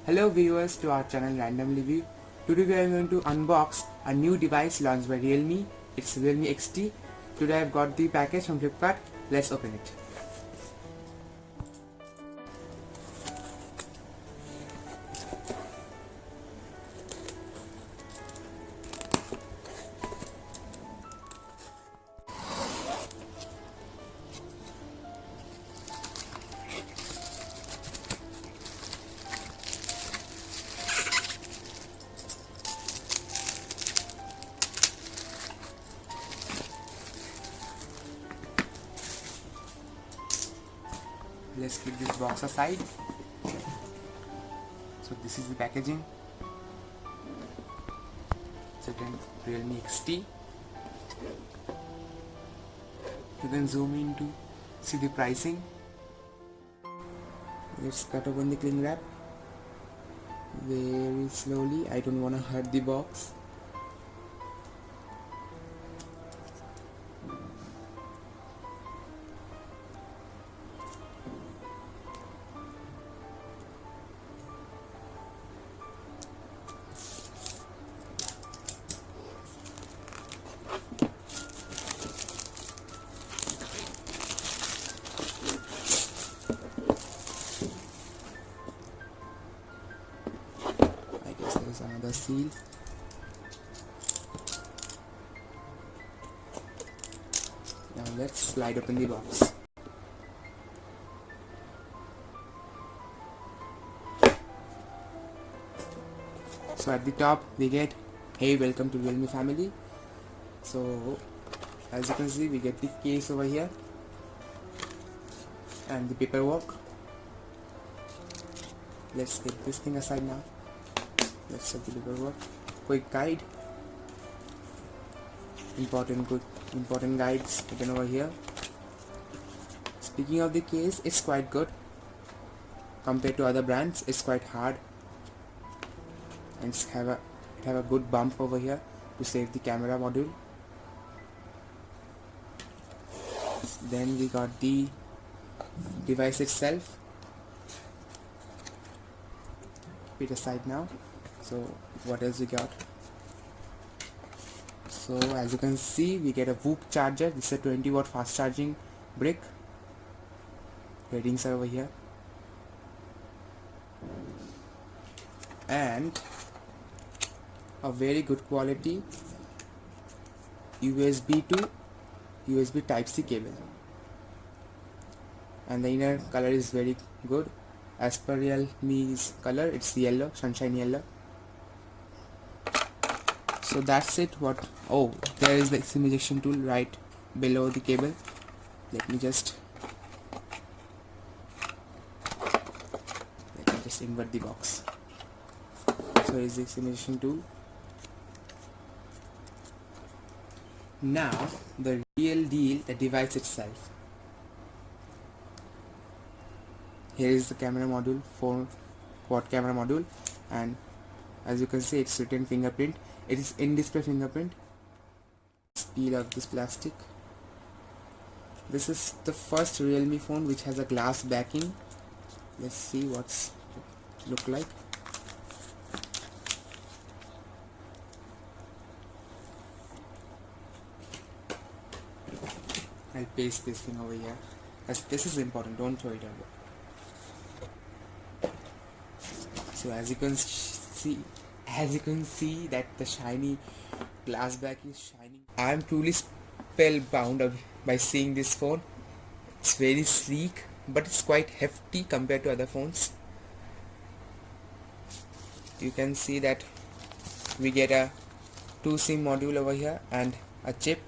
Hello viewers to our channel Random Review. Today we are going to unbox a new device launched by Realme. It's Realme XT. Today I've got the package from Flipkart. Let's open it. Let's keep this box aside. So this is the packaging. So then Realme XT. You can zoom in to see the pricing. Let's cut open the cling wrap very slowly. I don't want to hurt the box. There's another seal. Now let's slide open the box. So at the top we get, hey, welcome to Realme family. So as you can see, we get the case over here and the paperwork. Let's get this thing aside now. Let's check the paperwork. Quick guide. Important guides again over here. Speaking of the case, it's quite good compared to other brands. It's quite hard, and it have a good bump over here to save the camera module. Then we got the device itself. Put aside now. So what else we got? So as you can see, we get a Whoop charger. This is a 20-watt fast charging brick. Ratings are over here. And a very good quality USB to USB Type-C cable. And the inner color is very good. As per Realme's color, it's yellow, sunshine yellow. So that's it. Oh, there is the SIM ejection tool right below the cable. Let me just invert the box. So is the SIM ejection tool. Now the real deal, the device itself. Here is the camera module, 4-watt camera module, and as you can see, it's written fingerprint. It is in-display fingerprint. Let's peel off this plastic. This is the first Realme phone which has a glass backing. Let's see what's it look like. I'll paste this thing over here, as this is important. Don't throw it away. So as you can see that the shiny glass back is shining. I am truly spellbound by seeing this phone. It's very sleek, but it's quite hefty compared to other phones. You can see that we get a 2 SIM module over here and a chip.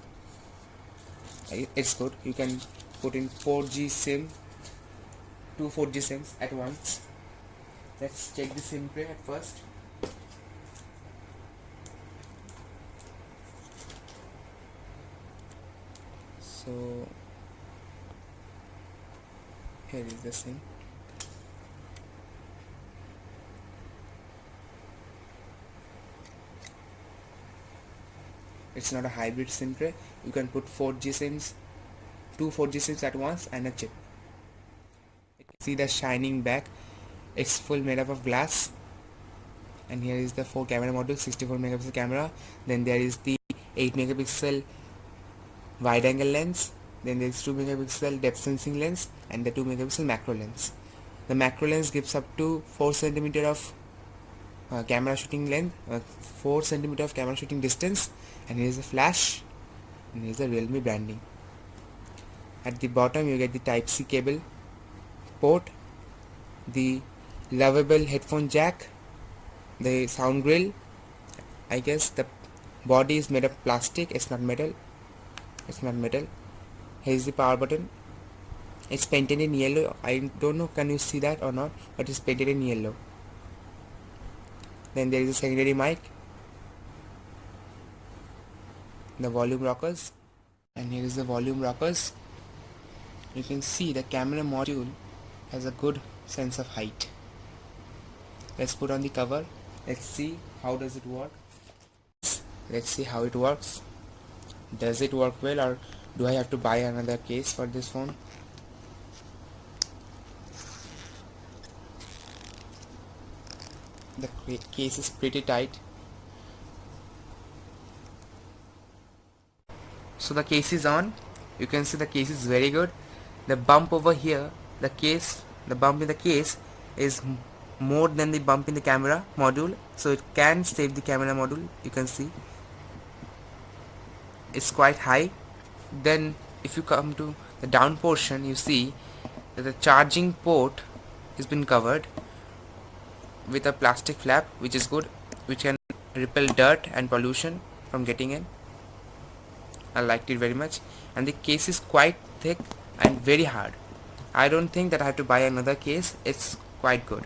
It's good. You can put in 4G SIM, 2 4G SIMs at once. Let's check the SIM tray at first. So here is the SIM. It's not a hybrid SIM tray. You can put 4G SIMs, 2 4G SIMs at once, and a chip. You can see the shining back. It's full made up of glass. And here is the 4 camera module, 64 megapixel camera. Then there is the 8 megapixel wide angle lens. Then there is 2 megapixel depth sensing lens and the 2 megapixel macro lens. The macro lens gives up to 4 centimeter of camera shooting length, 4 centimeter of camera shooting distance. And here is the flash, and here is the Realme branding. At the bottom you get the Type-C cable port, the lovable headphone jack, the sound grill. I guess the body is made of plastic, it's not metal. Here is the power button. It's painted in yellow. I don't know can you see that or not, but it's painted in yellow. Then there is a secondary mic, the volume rockers, and here is the volume rockers. You can see the camera module has a good sense of height. Let's put on the cover. Let's see how does it work. Let's see how it works. Does it work well, or do I have to buy another case for this phone? The case is pretty tight. So the case is on. You can see the case is very good. The bump over here, the bump in the case is more than the bump in the camera module, so it can save the camera module. You can see it's quite high. Then if you come to the down portion, you see that the charging port has been covered with a plastic flap, which is good, which can repel dirt and pollution from getting in. I liked it very much, and the case is quite thick and very hard. I don't think that I have to buy another case. It's quite good.